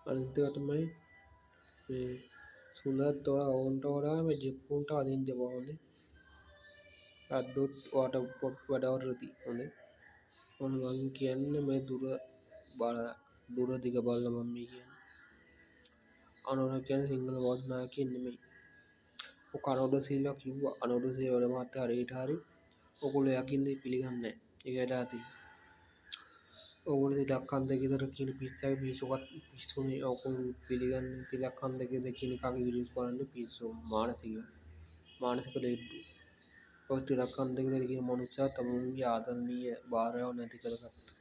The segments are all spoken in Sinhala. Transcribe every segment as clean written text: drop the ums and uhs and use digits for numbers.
අනිත් එක තමයි මේ සුළත් ඔවුන්ට වඩා මේ ජෙප්පුන්ට අදින්න එපා හොඳේ. අද්දොත් ඔයාට පොඩ් වැඩවලදී හොඳේ. මම කියන්නේ මේ දුර දිග බලලා මම මේ කියන්නේ. අනෝන කියන්නේ සිංහල බෞද්ධ නායකයෙක් නෙමෙයි. ඔක අනෝඩ සීලා කිව්වා. අනෝඩ සීලා වැඩ මහත්තයා හරියට හරි ඔගොල්ලෝ යකින්ද පිළිගන්නේ නැහැ. ඒක ඇටාති. ඔගොල්ලෝ තිලක්කන් දෙකේතර කියන පිස්සගේ පිස්සුවත් පිස්සුනේ ඔගොල්ලෝ පිළිගන්නේ තිලක්කන් දෙකේ කියන කගේ වීඩියෝස් බලන්න පිස්සු මානසික ලෙඩ්ඩු. ඔය තිලක්කන් දෙකේ කියන මනුස්සයා තමුන්ගේ ආදරණීය භාර්යාව නැති කරගත්තා.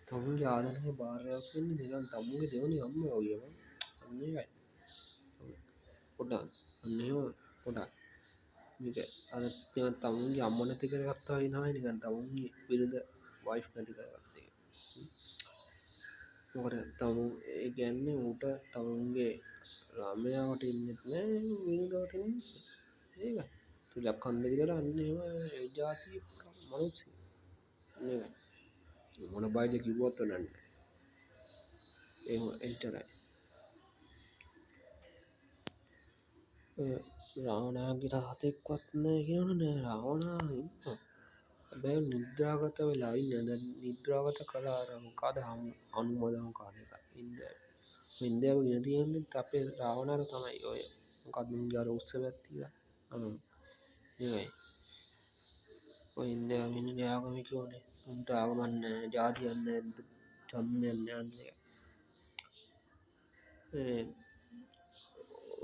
තමුන්ගේ ආදරණීය භාර්යාව කියන්නේ නිකන් තමුන්ගේ දෙවනි අම්මා වගේ මම. අන්න ඒකයි. පොඩ්ඩක් අන්න එහෙම පොඩ්ඩක් මේක අර තමුන්ගේ අම්මා නැති කරගත්තා වගේ තමයි නිකන් තමුන්ගේ බිරිඳ වයිෆ් නැති කරගත්තා. මොකද තමුන් ඒ කියන්නේ ඌට තමුන්ගේ ළමයාට ඉන්නෙත් නෑ බිරිඳට ඉන්නෙත් නෑ. ඒකයි. තිලක්කන් දෙකේතර අන්න එහෙම ඒ જાතිය මනුස්සයෙක්. නේද? මොන බයද කිව්වත් වැඩක් නෑ. එහෙම එච්චරයි. රාවණාගේ තාත්තෙක්වත් නෑ කියනවනේ රාවණා ඉන්නවා. හැබැයි නිද්‍රාගත වෙලා ඉන්නේ. දැන් නිද්‍රාගත කළා අර මොකද හනුමදම් කාර්යයක්. ඉන්දියාවේ ඉන්න තියෙන්නේ අපේ රාවණාට තමයි ඔය මොකද මුන්ගේ අර උත්සවයක් තියලා. ඒකයි. ඔය ඉන්දියාවේ ඉන්න ආගමිකයෝනේ. උන්ට ආගමක් නෑ, ජාතියක් නෑ, ඡන්දයක් නෑ අන්නේ.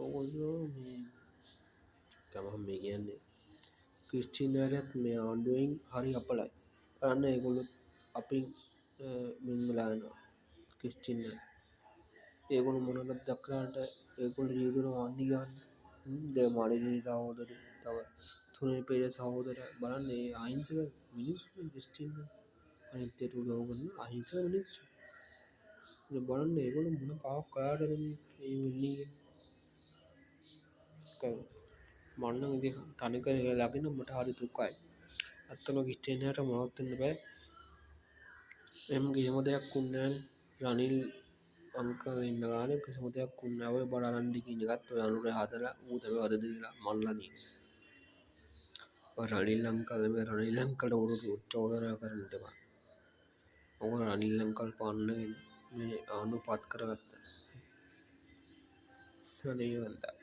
ඔගොල්ලෝ මේ තමන් මේ කියන්නේ ක්‍රිස්තියානිටත් මේ ආණ්ඩුවෙන් හරි අපලයි. බලන්න ඒගොල්ලෝ අපින් මින් වෙලා යනවා. ක්‍රිස්තියානි. ඒගොල්ලෝ මොනවද දක්ලාට ඒගොල්ලෝ ජීවිතේ වන්දි ගන්න. දැන් මාළිනී සහෝදරි තව සුනිල් පෙරේරා සහෝදරයා බලන්න ඒ අහිංසක මිනිස්සු ක්‍රිස්තියානි අනිත් ඒට උදව් කරන අහිංසක මිනිස්සු. ඉතින් බලන්න ඒගොල්ලෝ මොන පාවක් කළාටද මේ වෙන්නේ කියලා. මම නම් ඉතින් තනිකර ළඟින් මට හරි දුකයි. අත්තම ක්‍රිස්තියානියට මොනවත් වෙන්න බෑ. එහෙම කිසිම දෙයක් වුන්නේ නැහැ. රනිල් අංකල් ඉන්න ගානේ කිසිම දෙයක් වුන්නේ නැහැ. ඔය බඩරන්ඩි කියන එකත් ඔය අනුර හදලා ඌ තමයි වද දීලා මල්ලා දී. ඔය රනිල් අංකල්ට උඩ චෝදනා කරන්න එපා. ඔක රනිල් අංකල් පන්නගෙන මේ ආණ්ඩුව පත් කරගත්තා. අනේ වන්දා.